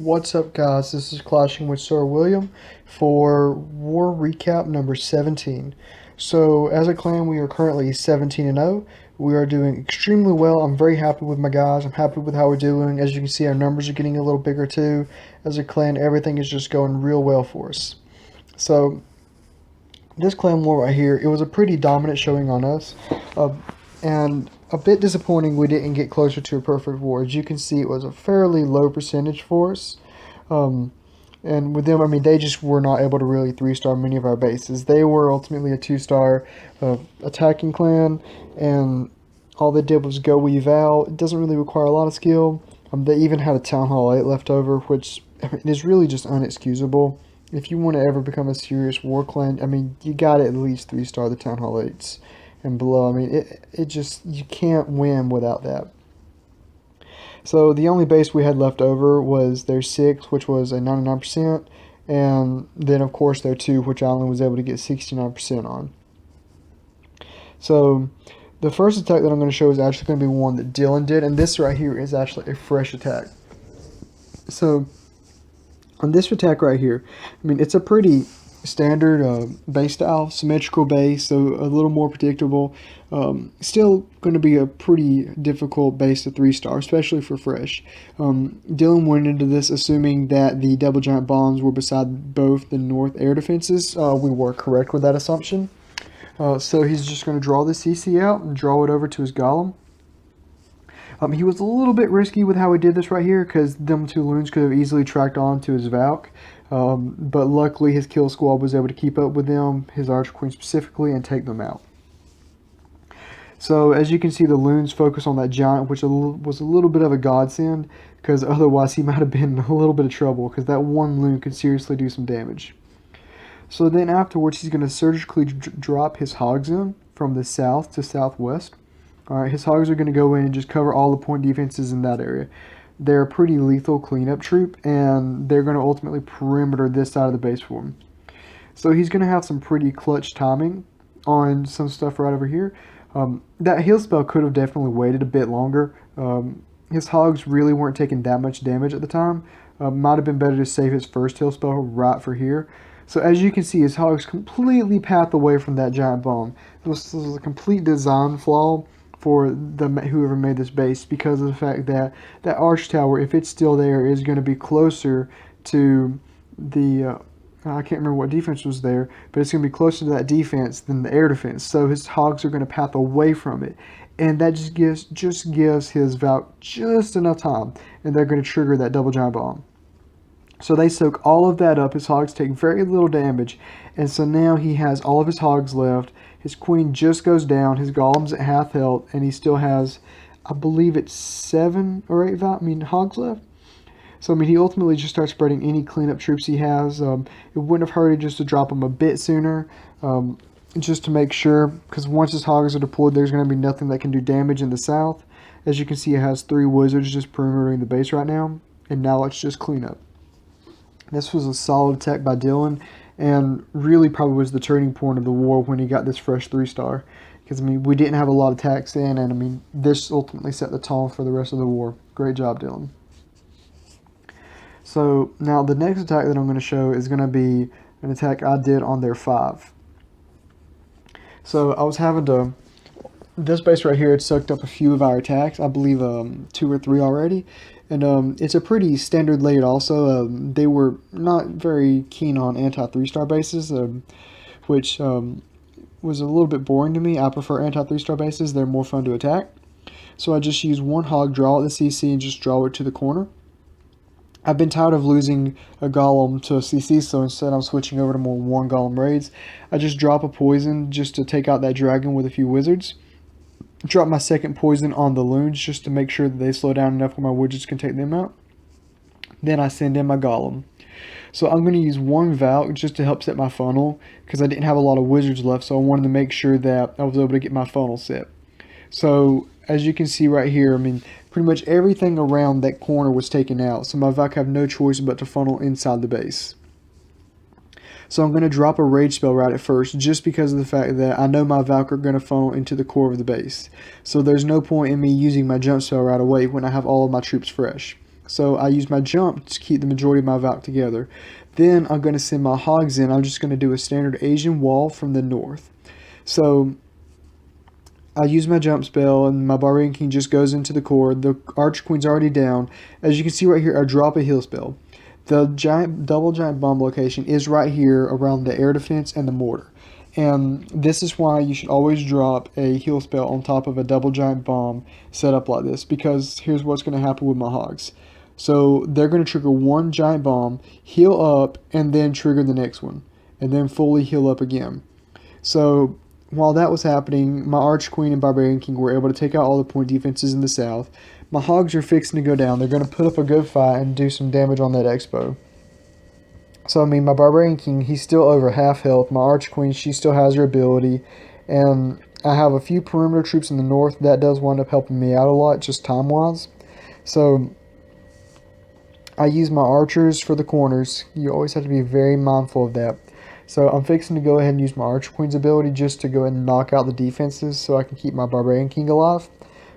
What's up, guys? This is Clashing with Sir William for War Recap number 17. So, as a clan, we are currently 17 and 0. We are doing extremely well. I'm very happy with my guys. I'm happy with how we're doing. As you can see, our numbers are getting a little bigger too. As a clan, everything is just going real well for us. So, this clan war right here, it was a pretty dominant showing on us. And a bit disappointing we didn't get closer to a perfect war. As you can see, it was a fairly low percentage for us. And with them, I mean, they just were not able to really 3-star many of our bases. They were ultimately a 2-star attacking clan, and all they did was go weave out. It doesn't really require a lot of skill. They even had a Town Hall 8 left over, which is really just unexcusable. If you want to ever become a serious war clan, I mean, you got to at least 3-star the Town Hall 8s and below. I mean, it just, you can't win without that. So the only base we had left over was their 6, which was a 99%, and then of course their 2, which I only was able to get 69% on. So the first attack that I'm going to show is actually going to be one that Dylan did, and this right here is actually a fresh attack. So on this attack right here, I mean, it's a pretty standard base style, symmetrical base, so a little more predictable. Still going to be a pretty difficult base to 3-star, especially for fresh. Dylan went into this assuming that the double giant bombs were beside both the north air defenses. We were correct with that assumption. So he's just going to draw the CC out and draw it over to his golem. He was a little bit risky with how he did this right here because them 2 loons could have easily tracked on to his Valk. But luckily his kill squad was able to keep up with them, his Archer Queen specifically, and take them out. So as you can see, the loons focus on that giant, which was a little bit of a godsend, because otherwise he might have been in a little bit of trouble, because that one loon could seriously do some damage. So then afterwards he's going to surgically drop his hogs in from the south to southwest. Alright, his hogs are going to go in and just cover all the point defenses in that area. They're a pretty lethal cleanup troop, and they're going to ultimately perimeter this side of the base for him. So he's going to have some pretty clutch timing on some stuff right over here. That heal spell could have definitely waited a bit longer. His hogs really weren't taking that much damage at the time. Might have been better to save his first heal spell right for here. So as you can see, his hogs completely path away from that giant bomb. This was a complete design flaw for whoever made this base, because of the fact that that arch tower, if it's still there, is going to be closer to the I can't remember what defense was there, but it's going to be closer to that defense than the air defense. So his hogs are going to path away from it, and that just gives his Valk just enough time, and they're going to trigger that double giant bomb. So they soak all of that up. His hogs take very little damage, and so now he has all of his hogs left. His queen just goes down. His golem's at half health, and he still has, I believe it's 7 or 8 hogs left. So I mean, he ultimately just starts spreading any cleanup troops he has. It wouldn't have hurted just to drop him a bit sooner, just to make sure, because once his hogs are deployed, there's going to be nothing that can do damage in the south. As you can see, it has 3 wizards just perimetering the base right now, and now let's just clean up. This was a solid attack by Dylan, and really probably was the turning point of the war when he got this fresh 3-star. Because, I mean, we didn't have a lot of attacks then, and, I mean, this ultimately set the tone for the rest of the war. Great job, Dylan. So, now the next attack that I'm going to show is going to be an attack I did on their 5. So, I was having to... This base right here had sucked up a few of our attacks, I believe 2 or 3 already. And it's a pretty standard layout also. They were not very keen on anti-3-star bases, which was a little bit boring to me. I prefer anti-3-star bases. They're more fun to attack. So I just use one hog, draw at the CC, and just draw it to the corner. I've been tired of losing a golem to a CC, so instead I'm switching over to more 1 golem raids. I just drop a poison just to take out that dragon with a few wizards. Drop my second poison on the loons just to make sure that they slow down enough where my wizards can take them out. Then I send in my golem. So I'm going to use 1 Valk just to help set my funnel, because I didn't have a lot of wizards left, so I wanted to make sure that I was able to get my funnel set. So as you can see right here, I mean, pretty much everything around that corner was taken out, so my Valk have no choice but to funnel inside the base. So I'm going to drop a rage spell right at first, just because of the fact that I know my Valk are going to funnel into the core of the base. So there's no point in me using my jump spell right away when I have all of my troops fresh. So I use my jump to keep the majority of my Valk together. Then I'm going to send my hogs in. I'm just going to do a standard Asian wall from the north. So I use my jump spell, and my Barbarian King just goes into the core. The Archer Queen's already down. As you can see right here, I drop a heal spell. The double giant bomb location is right here around the air defense and the mortar. And this is why you should always drop a heal spell on top of a double giant bomb set up like this, because here's what's going to happen with my hogs. So they're going to trigger one giant bomb, heal up, and then trigger the next one, and then fully heal up again. So while that was happening, my Arch Queen and Barbarian King were able to take out all the point defenses in the south. My hogs are fixing to go down. They're going to put up a good fight and do some damage on that expo. So, I mean, my Barbarian King, he's still over half health. My Arch Queen, she still has her ability. And I have a few perimeter troops in the north. That does wind up helping me out a lot, just time-wise. So I use my archers for the corners. You always have to be very mindful of that. So I'm fixing to go ahead and use my Archer Queen's ability just to go ahead and knock out the defenses so I can keep my Barbarian King alive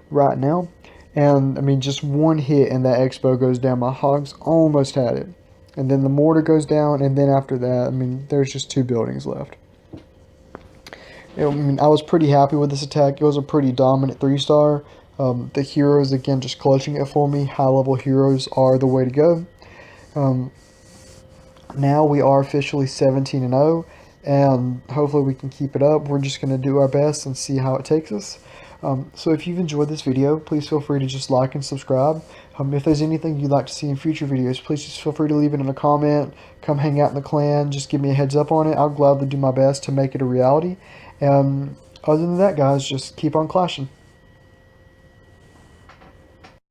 right now. And, I mean, just one hit and that expo goes down. My hogs almost had it. And then the mortar goes down, and then after that, I mean, there's just 2 buildings left. I mean, I was pretty happy with this attack. It was a pretty dominant 3-star. The heroes, again, just clutching it for me. High-level heroes are the way to go. Now we are officially 17-0, and hopefully we can keep it up. We're just going to do our best and see how it takes us. So if you've enjoyed this video, please feel free to just like and subscribe. If there's anything you'd like to see in future videos, please just feel free to leave it in a comment. Come hang out in the clan. Just give me a heads up on it. I'll gladly do my best to make it a reality. And other than that, guys, just keep on clashing.